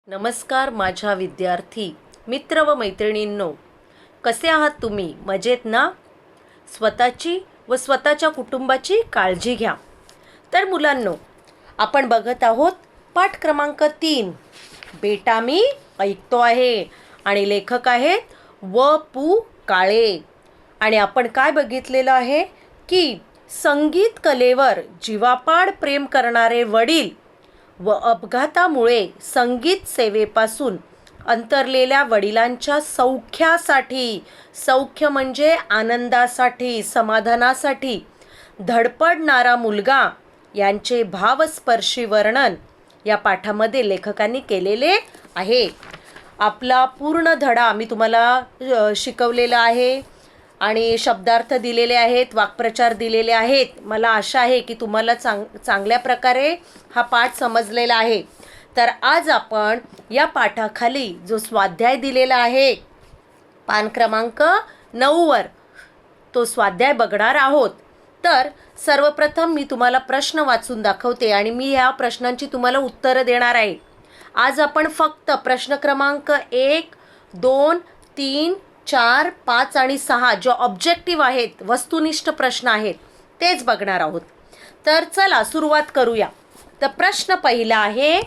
नमस्कार माझ्या विद्यार्थी मित्र व मैत्रिणींनो, कसे आहात तुम्ही? मजेत ना? स्वतःची व स्वतःच्या कुटुंबाची काळजी घ्या. तर मुलांनो, आपण बघत आहोत पाठ क्रमांक 3, बेटा मी ऐकतो आहे, आणि लेखक आहेत व.पु. काळे. आणि आपण काय बघितलेलं आहे की संगीत कलेवर जीवापाड प्रेम करणारे वडील व अपघातामुळे संगीत सेवेपासून अंतरलेल्या वडिलांच्या सौख्यासाठी, सौख्य म्हणजे आनंदासाठी, समाधानासाठी धडपडणारा मुलगा यांचे भावस्पर्शी वर्णन या पाठामध्ये लेखकांनी केलेले आहे. आपला पूर्ण धडा मी तुम्हाला शिकवलेला आहे आणि शब्दार्थ दिलेले आहेत, वाक्प्रचार दिलेले आहेत. मला आशा आहे की तुम्हाला चांगल्या प्रकारे हा पाठ समजलेला आहे. तर आज आपण या पाठाखाली जो स्वाध्याय दिलेला आहे पान क्रमांक 9 तो स्वाध्याय बघणार आहोत. तर सर्वप्रथम मी तुम्हाला प्रश्न वाचून दाखवते आणि मी या प्रश्नांची तुम्हाला उत्तरं देणार आहे. आज आपण फक्त प्रश्न क्रमांक 1, 2, 3, 4, 5 आणि 6 जो ऑब्जेक्टिव्ह आहेत, वस्तुनिष्ठ प्रश्न आहेत, तेच बघणार आहोत. तर चला सुरुवात करूया. तर प्रश्न पहिला आहे,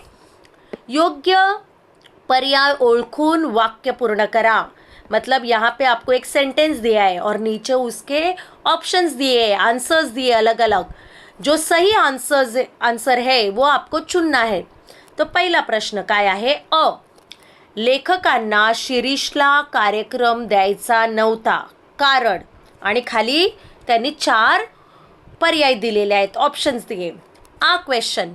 योग्य पर्याय ओळखून वाक्य पूर्ण करा. मतलब यहाँ पे आपको एक सेंटेंस दिया है और नीचे उसके ऑप्शंस दिए हैं, आंसर्स दिए अलग अलग. जो सही आंसर है वो आपको चुनना है. तो पहिला प्रश्न काय आहे? अ, लेखकांना शिरीषला कार्यक्रम द्यायचा नव्हता, कारण. आणि खाली त्यांनी 4 पर्याय दिलेले आहेत, ऑप्शन्स दिले. आ क्वेश्चन,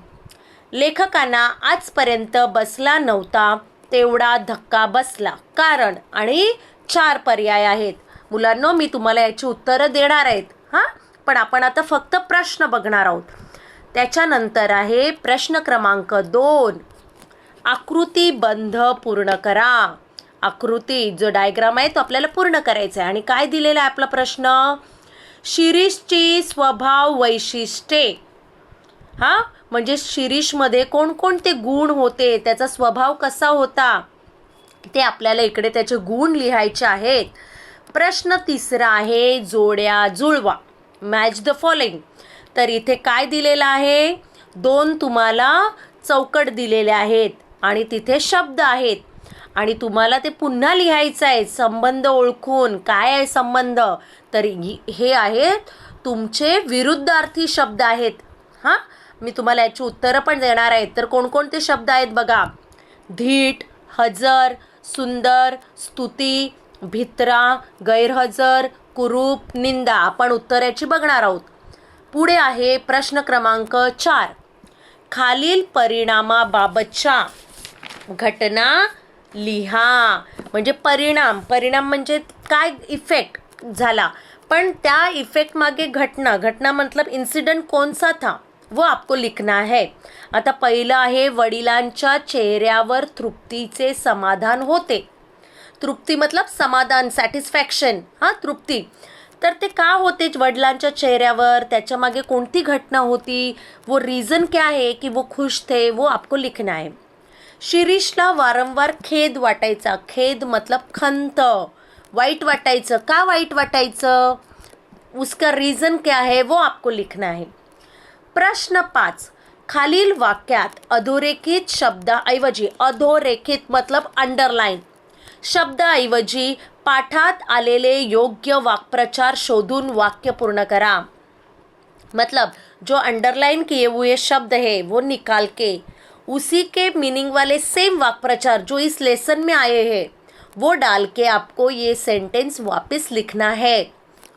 लेखकांना आजपर्यंत बसला नव्हता तेवढा धक्का बसला, कारण. आणि 4 पर्याय आहेत. मुलांनो, मी तुम्हाला याची उत्तरं देणार आहेत हां, पण आपण आता फक्त प्रश्न बघणार आहोत. त्याच्यानंतर आहे प्रश्न क्रमांक 2, आकृतीबंध पूर्ण करा. आकृती जो डायग्राम आहे तो आपल्याला पूर्ण करायचा आहे. आणि काय दिलेला आहे आपला प्रश्न? शिरीषची स्वभाव वैशिष्ट्ये. हां, म्हणजे शिरीषमध्ये कोणकोणते गुण होते, त्याचा स्वभाव कसा होता, ते आपल्याला इकडे त्याचे गुण लिहायचे आहेत. प्रश्न तिसरा आहे, जोड्या जुळवा, मॅच द फॉलोइंग. तर इथे काय दिलेलं आहे? 2 तुम्हाला चौकट दिलेले आहेत आणि तिथे शब्द आहेत आणि तुम्हाला ते पुन्हा लिहायचं आहे. संबंध ओळखून. काय आहे संबंध? तर हे आहेत तुमचे विरुद्धार्थी शब्द आहेत. हां, मी तुम्हाला याची उत्तरं पण देणार आहेत. तर कोणकोणते शब्द आहेत बघा? धीट, हजर, सुंदर, स्तुती, भित्रा, गैरहजर, कुरूप, निंदा. आपण उत्तर याची बघणार आहोत. पुढे आहे प्रश्न क्रमांक 4, खालील परिणामाबाबतच्या घटना लिहा. म्हणजे परिणाम म्हणजे काय इफेक्ट झाला, पण त्या इफेक्ट मागे घटना मतलब इंसिडेंट कौन सा था वो आपको लिखना है. आता पहिलं आहे, वडिलांच्या चेहऱ्यावर तृप्तीचे समाधान होते. तृप्ती मतलब समाधान, सॅटिस्फॅक्शन. हां, तृप्ती. तर ते का होते वडिलांच्या चेहऱ्यावर? त्याच्या मागे कोणती घटना होती? वो रीज़न क्या है कि वो खुश थे, वो आपको लिखना है. शिरीषला वारंवार खेद वाटायचा. खेद मतलब खंत, वाईट वाटायचं. का वाईट वाटायचं? उसका रीज़न क्या है वो आपको लिखना है. प्रश्न 5, खालील वाक्यात अधोरेखित शब्दाऐवजी, अधोरेखित मतलब अंडरलाइन, शब्दाऐवजी पाठात आलेले योग्य वाक्प्रचार शोधून वाक्य पूर्ण करा. मतलब जो अंडरलाइन किए हुए शब्द है वो निकाल के उसी के मीनिंग वाले सेम वाक्प्रचार जो इस लेसन में आए हैं वो डाल के आपको ये सेंटेंस वापस लिखना है.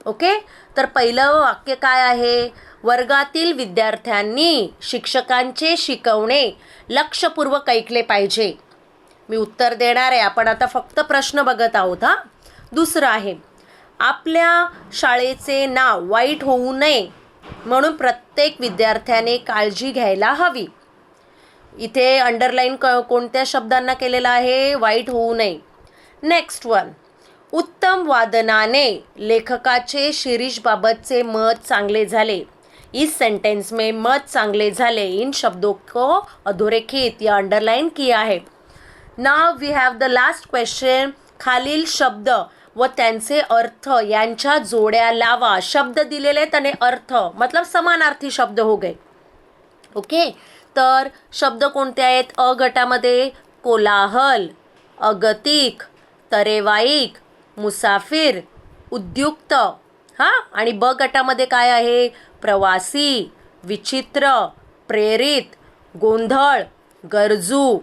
ओके. तर पहिलं वाक्य काय आहे? वर्गातील विद्यार्थ्यांनी शिक्षकांचे शिकवणे लक्षपूर्वक ऐकले पाहिजे. मी उत्तर देणार आहे. आपण आता फक्त प्रश्न बघत आहोत. हां. दुसरं आहे, आपल्या शाळेचे नाव वाईट होऊ नये म्हणून प्रत्येक विद्यार्थ्याने काळजी घ्यायला हवी. इथे अंडरलाईन कोणत्या शब्दांना केलेला आहे? वाईट होऊ नये. नेक्स्ट वन, उत्तम वादनाने लेखकाचे शिरीषबाबतचे मत चांगले झाले. इस सेंटेंस में मत चांगले झाले इन शब्दों को अधोरेखित या अंडरलाइन किया है. Now we have the last question. खालील शब्द व त्यांचे अर्थ यांच्या जोड्या लावा. शब्द दिलेले आहेत आणि अर्थ मतलब समानार्थी शब्द हो गए. ओके, तर शब्द कोणते आहेत? अ गटामध्ये कोलाहल, अगतिक, तरेवाईक, मुसाफिर, उद्युक्त. हां, आणि ब गटामध्ये काय आहे? प्रवासी, विचित्र, प्रेरित, गोंधळ, गरजू.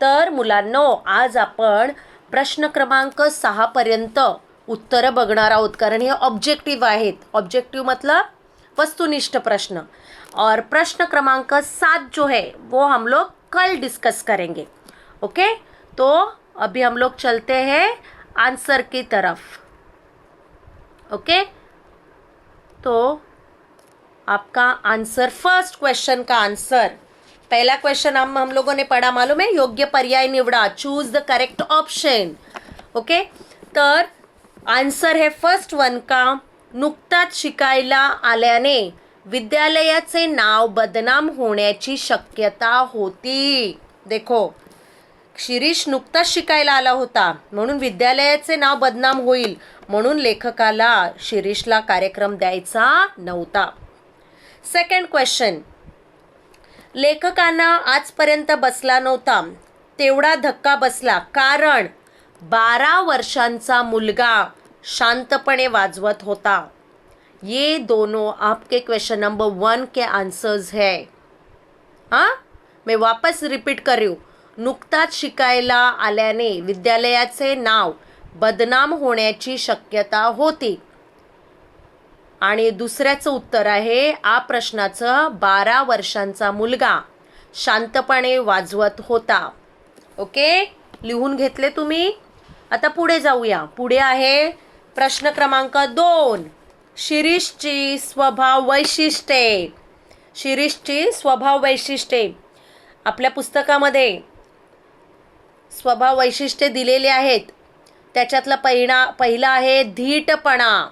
तर मुलांनो, आज आपण प्रश्न क्रमांक 6 पर्यंत उत्तरं बघणार आहोत, कारण हे ऑब्जेक्टिव्ह आहेत. ऑब्जेक्टिव्ह मतलब वस्तुनिष्ठ प्रश्न. और प्रश्न क्रमांक 7 जो है वो हम लोग कल डिस्कस करेंगे. ओके, तो अभी हम लोग चलते हैं आंसर की तरफ. ओके, तो आपका आंसर, फर्स्ट क्वेश्चन का आंसर, पहला क्वेश्चन हम लोगों ने पढ़ा, मालूम है? योग्य पर्याय निवडा, choose the correct option. Okay, तर आन्सर है फर्स्ट वन का, नुकताच शिकायला आल्याने विद्यालयाचे नाव बदनाम होण्याची शक्यता होती. देखो, शिरीष नुकताच शिकायला आला होता म्हणून विद्यालयाचे नाव बदनाम होईल म्हणून लेखकाला शिरीषला कार्यक्रम द्यायचा नव्हता. सेकंड क्वेश्चन, लेखकांना आजपर्यंत बसला नव्हता तेवढा धक्का बसला कारण 12 वर्षांचा मुलगा शांतपणे वाजवत होता. ये दोनों आपके क्वेश्चन नंबर 1 के आंसर्स है. हाँ, मैं वापस रिपीट कर रही हूँ. नुकताच शिकायला आल्याने विद्यालयाचे नाव बदनाम होण्याची शक्यता होती. आणि दुसऱ्याचं उत्तर आहे आ प्रश्नाचं, 12 वर्षांचा मुलगा शांतपणे वाजवत होता. ओके, लिहून घेतले तुम्ही? आता पुढे जाऊया. पुढे आहे प्रश्न क्रमांक 2, शिरीषची स्वभाव वैशिष्ट्ये. शिरीषची स्वभाव वैशिष्ट्ये. आपल्या पुस्तकामध्ये स्वभाव वैशिष्ट्ये दिलेले आहेत. त्याच्यातला पहिला आहे धीटपणा,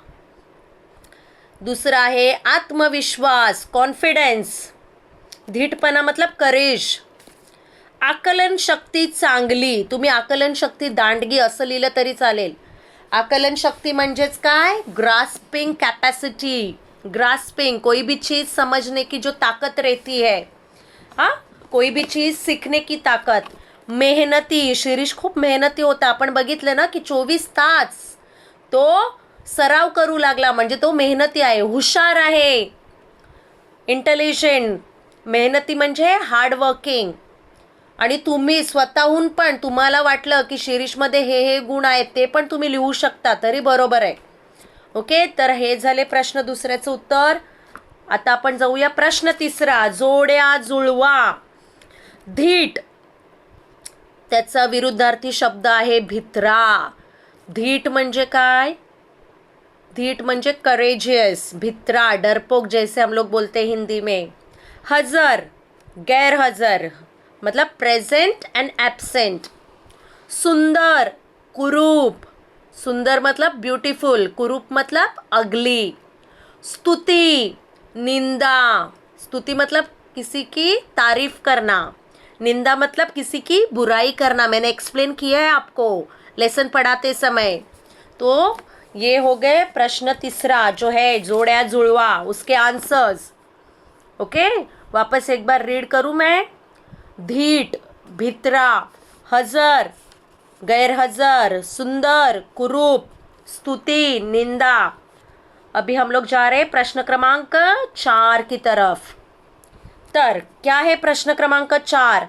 दुसरा आहे आत्मविश्वास, कॉन्फिडन्स. धीटपणा मतलब करेज. आकलन शक्ती चांगली. तुम्ही आकलन शक्ती दांडगी असं लिहिलं तरी चालेल. आकलन शक्ती म्हणजेच काय? Grasping capacity. ग्रास्पिंग, कोई भी चीज़ समझने की जो ताकत रहती है. हाँ, कोई भी चीज़ सीखने की ताकत. मेहनती, शिरीष खूप मेहनती होता. आपण बघितलं ना की 24 तास तो सराव करू लागला, म्हणजे तो मेहनती आहे, हुशार आहे. इंटेलिजंट, मेहनती म्हणजे हार्डवर्किंग. आणि तुम्ही स्वतःहून पण तुम्हाला वाटलं की शिरीषमध्ये हे गुण आहेत ते पण तुम्ही लिहू शकता तरी बरोबर आहे. ओके, तर हे झाले प्रश्न दुसऱ्याचं उत्तर. आता आपण जाऊया प्रश्न तिसरा, जोड्या जुळवा. धीट, त्याचा विरुद्धार्थी शब्द आहे भित्रा. धीट म्हणजे काय? धीट म्हणजे करेजियस, भित्रा, डरपोक जैसे हम लोग बोलते हिंदी में. हजर, गैर हजर मतलब प्रेजेंट एंड एब्सेंट. सुंदर, कुरूप. सुंदर मतलब ब्यूटीफुल, कुरूप मतलब अगली. स्तुति, निंदा. स्तुति मतलब किसी की तारीफ करना, निंदा मतलब किसी की बुराई करना. मैंने एक्सप्लेन किया है आपको लेसन पढ़ाते समय. तो ये हो गए प्रश्न तीसरा जो है जोड्या जुड़वा, उसके आंसर्स. ओके, वापस एक बार रीड करूँ मैं. धीट, भित्रा, हजर, गैरहजर, सुंदर, कुरूप, स्तुति, निंदा. अभी हम लोग जा रहे हैं प्रश्न क्रमांक 4 की तरफ. तर क्या है प्रश्न क्रमांक 4?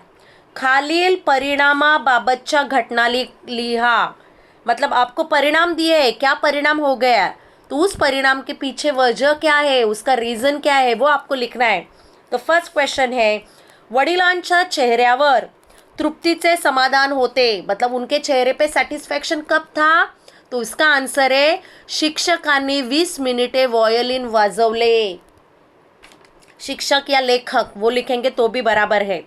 खालील परिणामाबाबतच्या घटना लिहा. मतलब आपको परिणाम दिए है, क्या परिणाम हो गया, तो उस परिणाम के पीछे वजह क्या है, उसका रीज़न क्या है, वो आपको लिखना है. तो फर्स्ट क्वेश्चन है, वडिलांच्या चेहऱ्यावर तृप्तीचे समाधान होते, मतलब उनके चेहरे पे सैटिस्फैक्शन कब था, तो इसका आंसर है शिक्षकांनी 20 मिनिटे वॉयलिन वाजवले. शिक्षक या लेखक वो लिखेंगे तो भी बराबर है.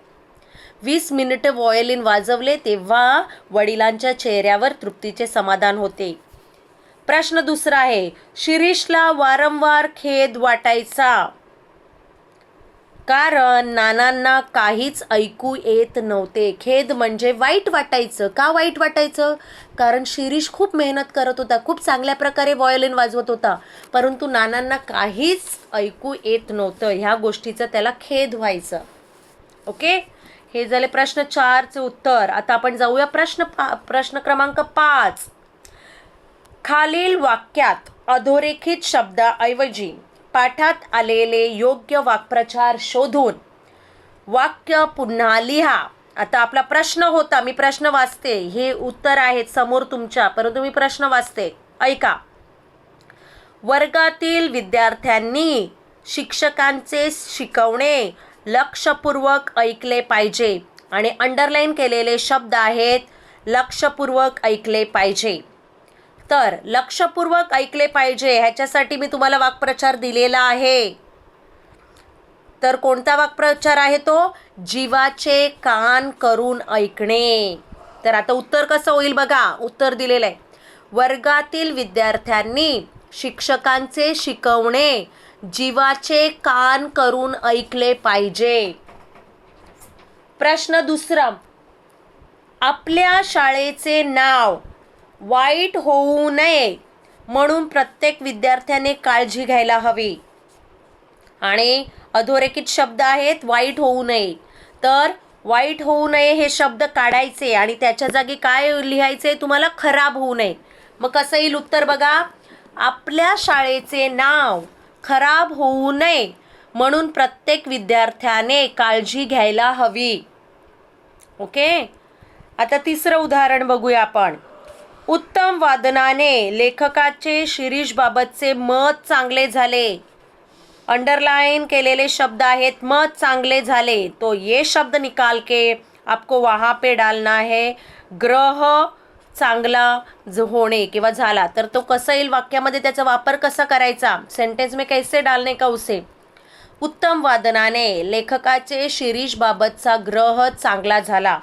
20 मिनिटे वॉयलिन वाजवले तेव्हा वडिलांच्या चेहऱ्यावर तृप्तीचे समाधान होते. प्रश्न दुसरा आहे, शिरीषला वारंवार खेद वाटायचा. कारण नानांना काहीच ऐकू येत नव्हते. खेद म्हणजे वाईट वाटायचं. का वाईट वाटायचं? कारण शिरीष खूप मेहनत करत होता, खूप चांगल्या प्रकारे व्हायोलिन वाजवत होता, परंतु नानांना काहीच ऐकू येत नव्हतं. ह्या गोष्टीचं त्याला खेद व्हायचं. ओके, हे झाले प्रश्न 4चे उत्तर. आता आपण जाऊया प्रश्न क्रमांक 5. खालील वाक्यात अधोरेखित शब्दाऐवजी पाठात आलेले योग्य वाक्प्रचार शोधून वाक्य पुन्हा लिहा. आता आपला प्रश्न होता, मी प्रश्न वाचते, हे उत्तर आहेत समोर तुमच्या, परंतु मी प्रश्न वाचते, ऐका. वर्गातील विद्यार्थ्यांनी शिक्षकांचे शिकवणे लक्षपूर्वक ऐकले पाहिजे. आणि अंडरलाईन केलेले शब्द आहेत लक्षपूर्वक ऐकले पाहिजे. तर लक्षपूर्वक ऐकले पाहिजे ह्याच्यासाठी मी तुम्हाला वाक्प्रचार दिलेला आहे. तर कोणता वाक्प्रचार आहे तो? जीवाचे कान करून ऐकणे. तर आता उत्तर कसं होईल बघा. उत्तर दिलेलं आहे, वर्गातील विद्यार्थ्यांनी शिक्षकांचे शिकवणे जीवाचे कान करून ऐकले पाहिजे. प्रश्न 2. आपल्या शाळेचे नाव वाईट होऊ नये म्हणून प्रत्येक विद्यार्थ्याने काळजी घ्यायला हवी. आणि अधोरेखित शब्द आहेत वाईट होऊ नये. तर वाईट होऊ नये हे शब्द काढायचे आणि त्याच्या जागी काय लिहायचे तुम्हाला? खराब होऊ नये. मग कसं येईल उत्तर बघा. आपल्या शाळेचे नाव खराब होऊ नये म्हणून प्रत्येक विद्यार्थ्याने काळजी घ्यायला हवी. ओके, आता 3रं उदाहरण बघूया आपण. उत्तम वादनाने लेखकाचे शिरीषबाबतचे मत चांगले झाले. अंडरलाइन केलेले शब्द आहेत मत चांगले झाले. तो ये शब्द निकाल के आपको वहाँ पे डालना है. ग्रह चांगला होणे किंवा झाला. तर तो कसं येईल वाक्यामध्ये, त्याचा वापर कसा करायचा? सेंटेन्स में कैसे डालने का उसे? उत्तम वादनाने लेखकाचे शिरीषबाबतचा ग्रह चांगला झाला.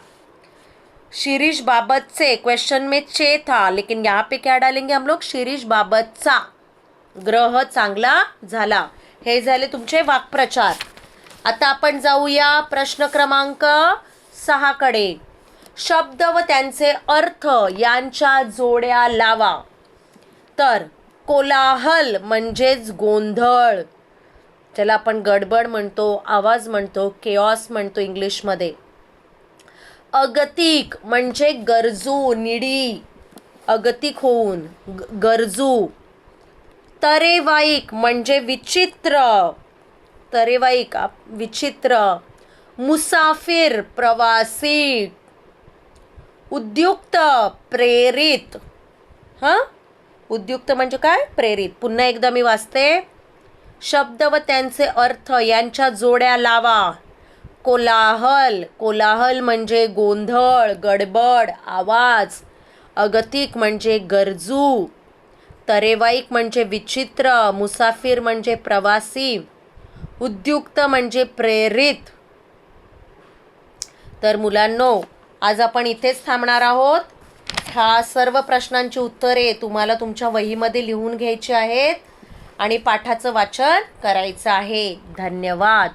शिरीष बाबत से क्वेश्चन में चे था, लेकिन यहाँ पे क्या डालेंगे हम लोग? शिरीष बाबतचा ग्रह चांगला झाला. हे झाले तुमचे वाक्प्रचार. आता आपण जाऊया प्रश्न क्रमांक 6 कडे. शब्द व त्यांचे अर्थ यांच्या जोड्या लावा. तर कोलाहल म्हणजेच गोंधळ, ज्याला आपण गडबड म्हणतो, आवाज म्हणतो, केऑस म्हणतो इंग्लिशमध्ये. अगतिक म्हणजे गरजू, निडी, अगतिक होऊन गरजू. तरेवाईक म्हणजे विचित्र, तरेवाईक विचित्र. मुसाफिर प्रवासी. उद्युक्त प्रेरित. उद्युक्त म्हणजे काय? प्रेरित. पुन्हा एकदा मी वाचते. शब्द व त्यांचे अर्थ यांच्या जोड्या लावा. कोलाहल, कोलाहल म्हणजे गोंधळ, गडबड, आवाज. अगतिक म्हणजे गरजू. तरेवाईक म्हणजे विचित्र. मुसाफिर म्हणजे प्रवासी. उद्युक्त म्हणजे प्रेरित. तर मुलांनो, आज आपण इथेच थांबणार आहोत. ह्या सर्व प्रश्नांची उत्तरे तुम्हाला तुमच्या वहीमध्ये लिहून घ्यायची आहेत आणि पाठाचं वाचन करायचं आहे. धन्यवाद.